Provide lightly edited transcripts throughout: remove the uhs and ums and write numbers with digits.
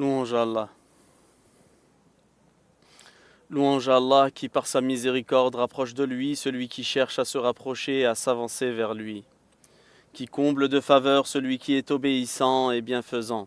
Louange à Allah. Louange à Allah qui par sa miséricorde rapproche de lui celui qui cherche à se rapprocher et à s'avancer vers lui, qui comble de faveur celui qui est obéissant et bienfaisant,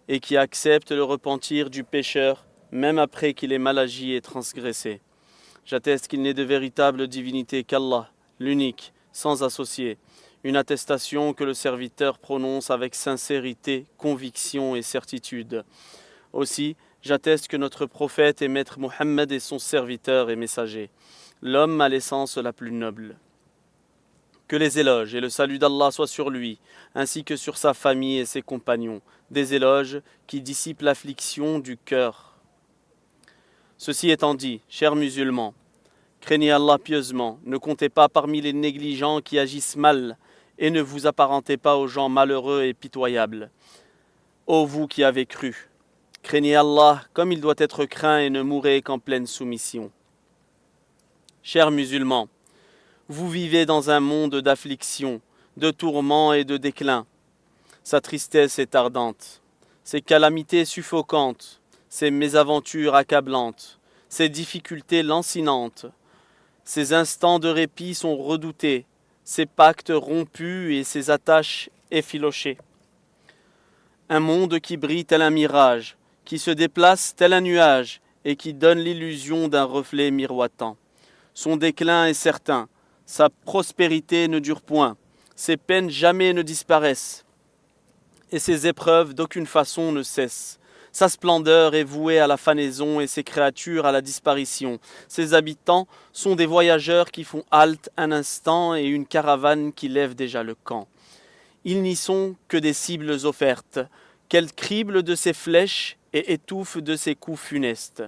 et qui accepte le repentir du pécheur même après qu'il ait mal agi et transgressé. J'atteste qu'il n'est de véritable divinité qu'Allah, l'unique, sans associé, une attestation que le serviteur prononce avec sincérité, conviction et certitude. Aussi, j'atteste que notre prophète et maître Mohammed est son serviteur et messager, l'homme à l'essence la plus noble. Que les éloges et le salut d'Allah soient sur lui, ainsi que sur sa famille et ses compagnons, des éloges qui dissipent l'affliction du cœur. Ceci étant dit, chers musulmans, craignez Allah pieusement, ne comptez pas parmi les négligents qui agissent mal, et ne vous apparentez pas aux gens malheureux et pitoyables. Ô vous qui avez cru, craignez Allah comme il doit être craint et ne mourrez qu'en pleine soumission. Chers musulmans, vous vivez dans un monde d'affliction, de tourments et de déclin. Sa tristesse est ardente, ses calamités suffocantes, ses mésaventures accablantes, ses difficultés lancinantes. Ses instants de répit sont redoutés, ses pactes rompus et ses attaches effilochées. Un monde qui brille tel un mirage, qui se déplace tel un nuage et qui donne l'illusion d'un reflet miroitant. Son déclin est certain, sa prospérité ne dure point, ses peines jamais ne disparaissent et ses épreuves d'aucune façon ne cessent. Sa splendeur est vouée à la fanaison et ses créatures à la disparition. Ses habitants sont des voyageurs qui font halte un instant et une caravane qui lève déjà le camp. Ils n'y sont que des cibles offertes, qu'elles criblent de ses flèches et étouffent de ses coups funestes.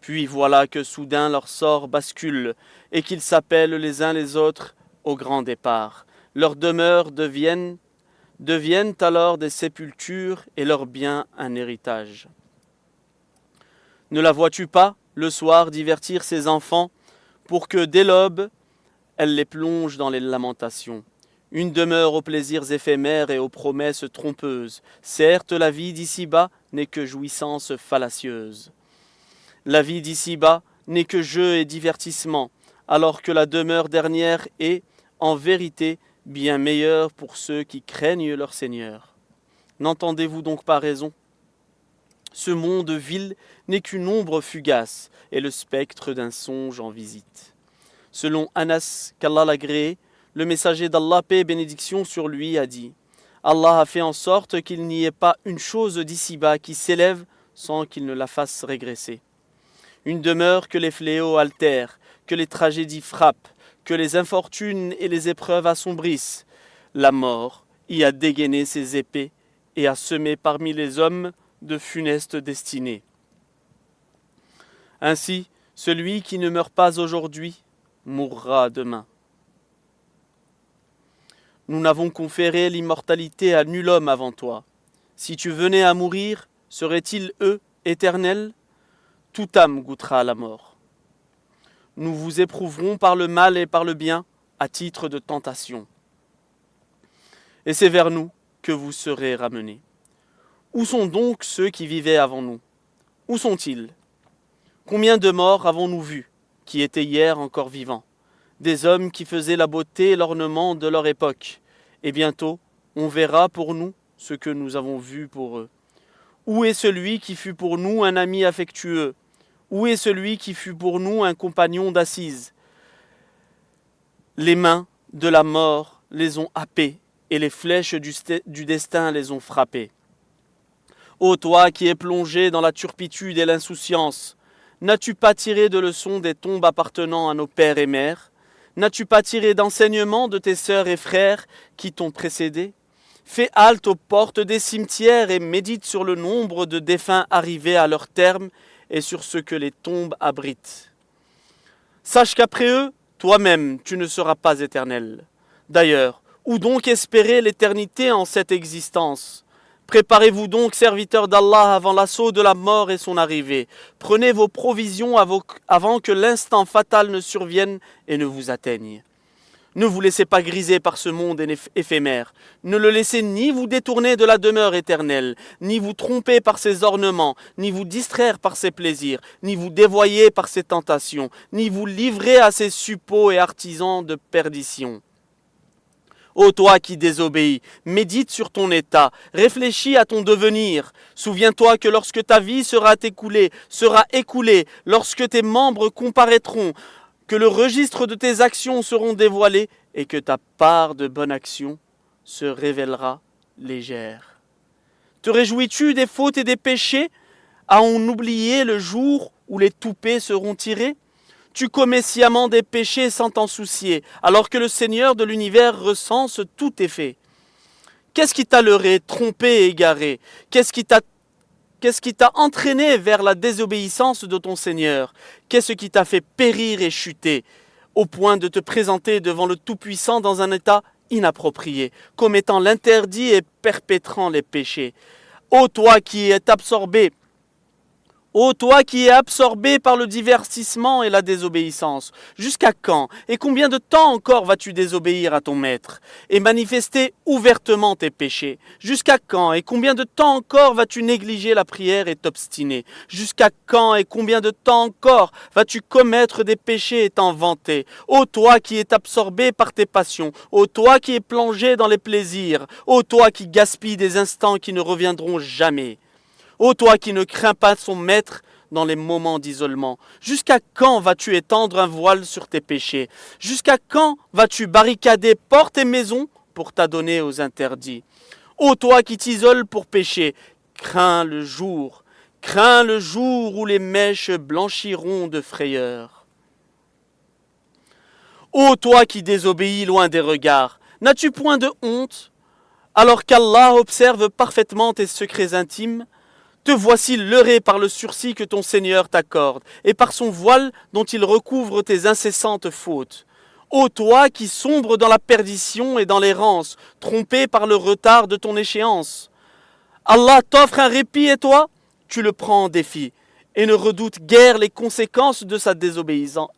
Puis voilà que soudain leur sort bascule et qu'ils s'appellent les uns les autres au grand départ. Leurs demeures deviennent alors des sépultures et leurs biens un héritage. Ne la vois-tu pas, le soir, divertir ses enfants, pour que, dès l'aube, elle les plonge dans les lamentations. Une demeure aux plaisirs éphémères et aux promesses trompeuses. Certes, la vie d'ici-bas n'est que jouissance fallacieuse. La vie d'ici-bas n'est que jeu et divertissement, alors que la demeure dernière est, en vérité, bien meilleur pour ceux qui craignent leur Seigneur. N'entendez-vous donc pas raison ? Ce monde vil n'est qu'une ombre fugace et le spectre d'un songe en visite. Selon Anas, qu'Allah l'agréé, le messager d'Allah, paix et bénédiction sur lui, a dit « Allah a fait en sorte qu'il n'y ait pas une chose d'ici-bas qui s'élève sans qu'il ne la fasse régresser. Une demeure que les fléaux altèrent, que les tragédies frappent, que les infortunes et les épreuves assombrissent. La mort y a dégainé ses épées et a semé parmi les hommes de funestes destinées. Ainsi, celui qui ne meurt pas aujourd'hui mourra demain. Nous n'avons conféré l'immortalité à nul homme avant toi. Si tu venais à mourir, serait-il éternel ? Toute âme goûtera à la mort. Nous vous éprouverons par le mal et par le bien, à titre de tentation. Et c'est vers nous que vous serez ramenés. Où sont donc ceux qui vivaient avant nous ? Où sont-ils ? Combien de morts avons-nous vus, qui étaient hier encore vivants ? Des hommes qui faisaient la beauté et l'ornement de leur époque. Et bientôt, on verra pour nous ce que nous avons vu pour eux. Où est celui qui fut pour nous un ami affectueux ? Où est celui qui fut pour nous un compagnon d'assises ? Les mains de la mort les ont happés et les flèches du destin les ont frappés. Ô toi qui es plongé dans la turpitude et l'insouciance, n'as-tu pas tiré de leçons des tombes appartenant à nos pères et mères ? N'as-tu pas tiré d'enseignements de tes sœurs et frères qui t'ont précédé ? Fais halte aux portes des cimetières et médite sur le nombre de défunts arrivés à leur terme et sur ce que les tombes abritent. Sache qu'après eux, toi-même, tu ne seras pas éternel. D'ailleurs, où donc espérer l'éternité en cette existence ? Préparez-vous donc, serviteurs d'Allah, avant l'assaut de la mort et son arrivée. Prenez vos provisions avant que l'instant fatal ne survienne et ne vous atteigne. Ne vous laissez pas griser par ce monde éphémère. Ne le laissez ni vous détourner de la demeure éternelle, ni vous tromper par ses ornements, ni vous distraire par ses plaisirs, ni vous dévoyer par ses tentations, ni vous livrer à ses suppôts et artisans de perdition. Ô toi qui désobéis, médite sur ton état, réfléchis à ton devenir. Souviens-toi que lorsque ta vie sera écoulée, lorsque tes membres comparaîtront, que le registre de tes actions seront dévoilés et que ta part de bonne action se révélera légère. Te réjouis-tu des fautes et des péchés, à en oublier le jour où les toupets seront tirés? Tu commets sciemment des péchés sans t'en soucier, alors que le Seigneur de l'univers recense tous tes faits. Qu'est-ce qui t'a leurré, trompé et égaré? Qu'est-ce qui t'a entraîné vers la désobéissance de ton Seigneur? Qu'est-ce qui t'a fait périr et chuter, au point de te présenter devant le Tout-Puissant dans un état inapproprié, commettant l'interdit et perpétrant les péchés? Ô toi qui es absorbé par le divertissement et la désobéissance, jusqu'à quand et combien de temps encore vas-tu désobéir à ton maître et manifester ouvertement tes péchés? Jusqu'à quand et combien de temps encore vas-tu négliger la prière et t'obstiner? Jusqu'à quand et combien de temps encore vas-tu commettre des péchés et t'en vanter? Ô toi qui es absorbé par tes passions, ô toi qui es plongé dans les plaisirs, ô toi qui gaspille des instants qui ne reviendront jamais. Ô toi qui ne crains pas son maître dans les moments d'isolement, jusqu'à quand vas-tu étendre un voile sur tes péchés? Jusqu'à quand vas-tu barricader portes et maisons pour t'adonner aux interdits? Ô toi qui t'isoles pour pécher, crains le jour où les mèches blanchiront de frayeur. Ô toi qui désobéis loin des regards, n'as-tu point de honte, alors qu'Allah observe parfaitement tes secrets intimes? Te voici leurré par le sursis que ton Seigneur t'accorde, et par son voile dont il recouvre tes incessantes fautes. Ô toi qui sombres dans la perdition et dans l'errance, trompé par le retard de ton échéance. Allah t'offre un répit et toi, tu le prends en défi, et ne redoute guère les conséquences de sa désobéissance.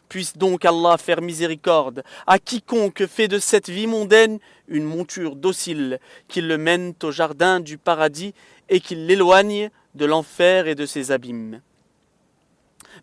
Puisse donc Allah faire miséricorde à quiconque fait de cette vie mondaine une monture docile, qu'il le mène au jardin du paradis et qu'il l'éloigne de l'enfer et de ses abîmes.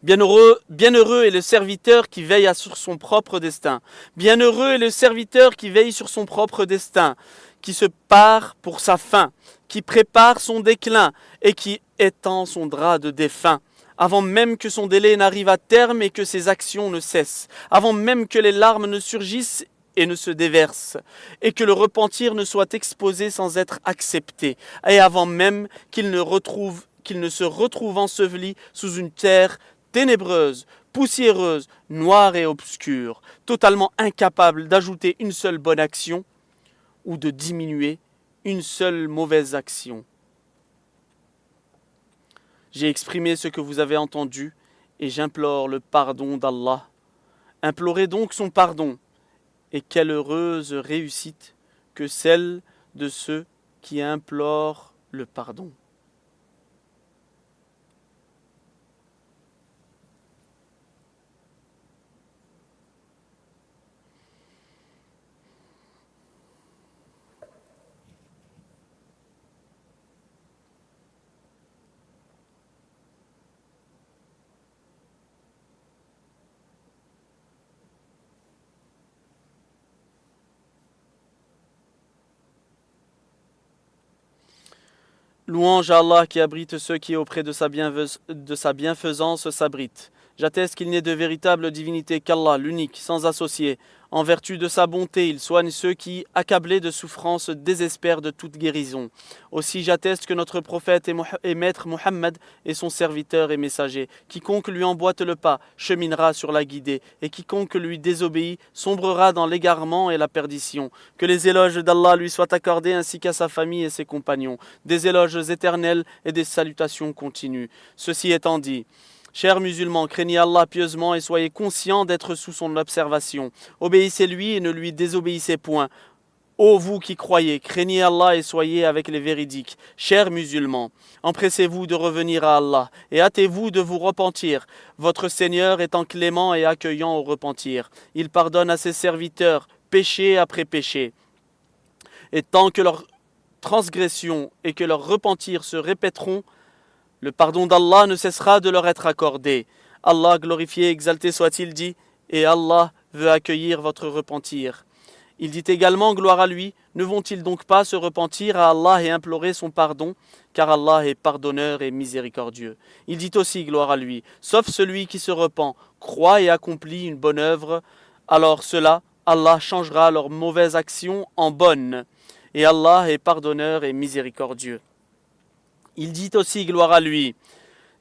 Bienheureux est le serviteur qui veille sur son propre destin. Bienheureux est le serviteur qui veille sur son propre destin, qui se pare pour sa fin, qui prépare son déclin et qui étend son drap de défunt, avant même que son délai n'arrive à terme et que ses actions ne cessent, avant même que les larmes ne surgissent et ne se déversent, et que le repentir ne soit exposé sans être accepté, et avant même qu'il ne se retrouve enseveli sous une terre ténébreuse, poussiéreuse, noire et obscure, totalement incapable d'ajouter une seule bonne action ou de diminuer une seule mauvaise action. J'ai exprimé ce que vous avez entendu et j'implore le pardon d'Allah. Implorez donc son pardon, et quelle heureuse réussite que celle de ceux qui implorent le pardon. Louange à Allah qui abrite ceux qui auprès de sa bienfaisance s'abritent. J'atteste qu'il n'est de véritable divinité qu'Allah, l'unique, sans associé. En vertu de sa bonté, il soigne ceux qui, accablés de souffrance, désespèrent de toute guérison. Aussi j'atteste que notre prophète et maître Mohammed est son serviteur et messager. Quiconque lui emboîte le pas cheminera sur la guidée, et quiconque lui désobéit sombrera dans l'égarement et la perdition. Que les éloges d'Allah lui soient accordés ainsi qu'à sa famille et ses compagnons, des éloges éternels et des salutations continues. Ceci étant dit, chers musulmans, craignez Allah pieusement et soyez conscients d'être sous son observation. Obéissez-lui et ne lui désobéissez point. Ô vous qui croyez, craignez Allah et soyez avec les véridiques. Chers musulmans, empressez-vous de revenir à Allah et hâtez-vous de vous repentir. Votre Seigneur étant clément et accueillant au repentir. Il pardonne à ses serviteurs, péché après péché. Et tant que leurs transgressions et que leurs repentirs se répéteront, le pardon d'Allah ne cessera de leur être accordé. Allah glorifié et exalté soit-il dit, et Allah veut accueillir votre repentir. Il dit également, gloire à lui, ne vont-ils donc pas se repentir à Allah et implorer son pardon, car Allah est pardonneur et miséricordieux. Il dit aussi, gloire à lui, sauf celui qui se repent, croit et accomplit une bonne œuvre, alors cela, Allah changera leurs mauvaises actions en bonnes, et Allah est pardonneur et miséricordieux. Il dit aussi, gloire à lui,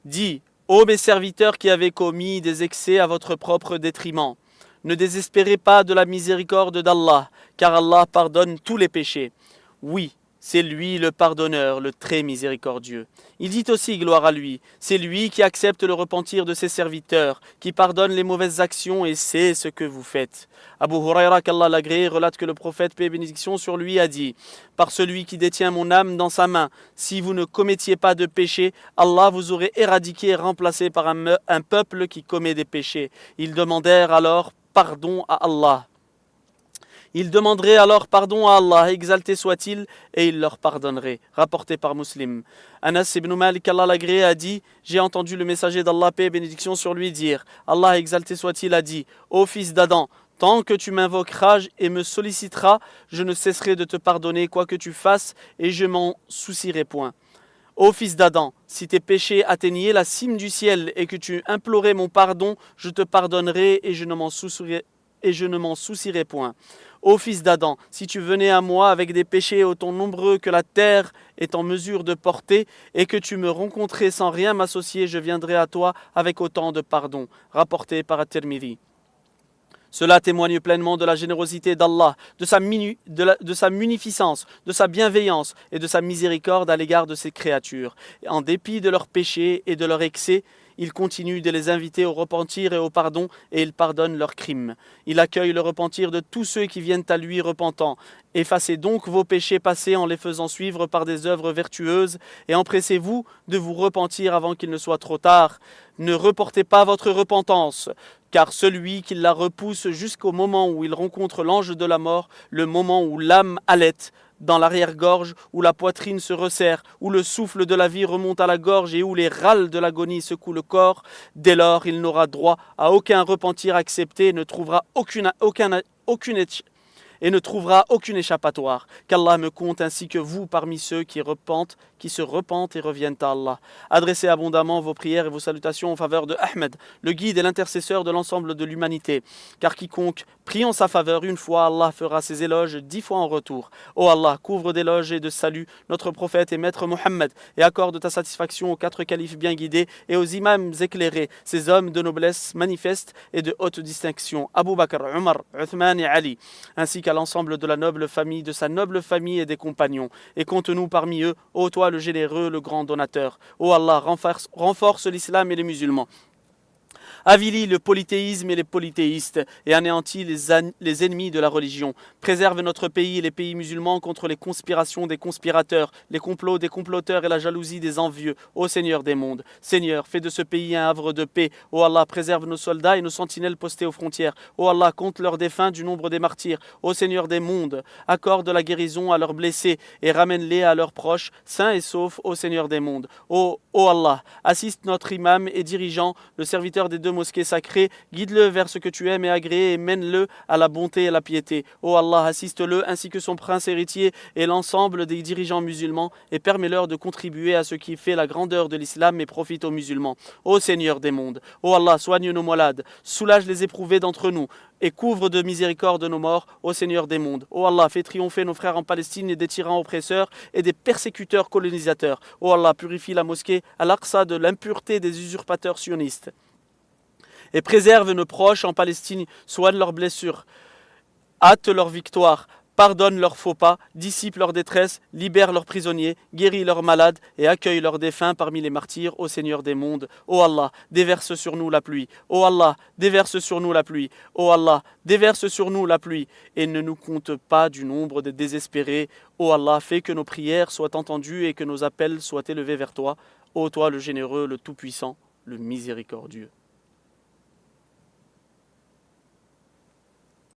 dis, ô mes serviteurs qui avez commis des excès à votre propre détriment, ne désespérez pas de la miséricorde d'Allah, car Allah pardonne tous les péchés. Oui, c'est lui le pardonneur, le très miséricordieux. Il dit aussi, gloire à lui, c'est lui qui accepte le repentir de ses serviteurs, qui pardonne les mauvaises actions et sait ce que vous faites. Abu Huraira, qu'Allah l'agrée, relate que le prophète, paix et bénédiction sur lui, a dit, par celui qui détient mon âme dans sa main, si vous ne commettiez pas de péché, Allah vous aurait éradiqué et remplacé par un peuple qui commet des péchés. Ils demandèrent alors pardon à Allah. Ils demanderaient alors pardon à Allah, exalté soit-il, et il leur pardonnerait. Rapporté par Muslim. Anas ibn Malik, Allah l'agré, a dit, j'ai entendu le messager d'Allah, paix et bénédiction sur lui, dire, Allah exalté soit-il, a dit, ô fils d'Adam, tant que tu m'invoqueras et me solliciteras, je ne cesserai de te pardonner quoi que tu fasses, et je m'en soucierai point. Ô fils d'Adam, si tes péchés atteignaient la cime du ciel et que tu implorais mon pardon, je te pardonnerai et je ne m'en soucierai point. Ô fils d'Adam, si tu venais à moi avec des péchés autant nombreux que la terre est en mesure de porter, et que tu me rencontrais sans rien m'associer, je viendrai à toi avec autant de pardon. Rapporté par At-Tirmidhi. Cela témoigne pleinement de la générosité d'Allah, de sa munificence, de sa bienveillance et de sa miséricorde à l'égard de ses créatures. Et en dépit de leurs péchés et de leurs excès, il continue de les inviter au repentir et au pardon, et il pardonne leurs crimes. Il accueille le repentir de tous ceux qui viennent à lui repentants. Effacez donc vos péchés passés en les faisant suivre par des œuvres vertueuses, et empressez-vous de vous repentir avant qu'il ne soit trop tard. Ne reportez pas votre repentance, car celui qui la repousse jusqu'au moment où il rencontre l'ange de la mort, le moment où l'âme halète, dans l'arrière-gorge, où la poitrine se resserre, où le souffle de la vie remonte à la gorge et où les râles de l'agonie secouent le corps, dès lors il n'aura droit à aucun repentir accepté et ne trouvera aucune échappatoire. Qu'Allah me compte ainsi que vous parmi ceux qui se repentent et reviennent à Allah. Adressez abondamment vos prières et vos salutations en faveur de Ahmed, le guide et l'intercesseur de l'ensemble de l'humanité. Car quiconque prie en sa faveur une fois, Allah fera ses éloges 10 fois en retour. Ô Allah, couvre d'éloges et de salut notre prophète et maître Mohammed, et accorde ta satisfaction aux 4 califes bien guidés et aux imams éclairés, ces hommes de noblesse manifeste et de haute distinction, Abu Bakr, Omar, Uthman et Ali, ainsi qu'à l'ensemble de de sa noble famille et des compagnons. Et compte-nous parmi eux, ô toi le généreux, le grand donateur. Ô Allah, renforce l'islam et les musulmans. Avilis le polythéisme et les polythéistes et anéantis les ennemis de la religion. Préserve notre pays et les pays musulmans contre les conspirations des conspirateurs, les complots des comploteurs et la jalousie des envieux. Ô Seigneur des mondes, Seigneur, fais de ce pays un havre de paix. Ô Allah, préserve nos soldats et nos sentinelles postés aux frontières. Ô Allah, compte leurs défunts du nombre des martyrs. Ô Seigneur des mondes, accorde la guérison à leurs blessés et ramène-les à leurs proches, sains et saufs, ô Seigneur des mondes. Ô Allah, assiste notre imam et dirigeant, le serviteur des 2 mosquées sacrées, guide-le vers ce que tu aimes et agrée et mène-le à la bonté et à la piété. Ô Allah, assiste-le ainsi que son prince héritier et l'ensemble des dirigeants musulmans et permets-leur de contribuer à ce qui fait la grandeur de l'islam et profite aux musulmans. Ô Seigneur des mondes, ô Allah, soigne nos malades, soulage les éprouvés d'entre nous et couvre de miséricorde nos morts, ô Seigneur des mondes. Ô Allah, fais triompher nos frères en Palestine et des tyrans oppresseurs et des persécuteurs colonisateurs. Ô Allah, purifie la mosquée Al-Aqsa de l'impureté des usurpateurs sionistes. Et préserve nos proches en Palestine, soigne leurs blessures, hâte leur victoire, pardonne leurs faux pas, dissipe leur détresse, libère leurs prisonniers, guérit leurs malades et accueille leurs défunts parmi les martyrs, ô Seigneur des mondes. Ô Allah, déverse sur nous la pluie. Ô Allah, déverse sur nous la pluie. Ô Allah, déverse sur nous la pluie et ne nous compte pas du nombre des désespérés. Ô Allah, fais que nos prières soient entendues et que nos appels soient élevés vers toi. Ô toi le généreux, le tout-puissant, le miséricordieux.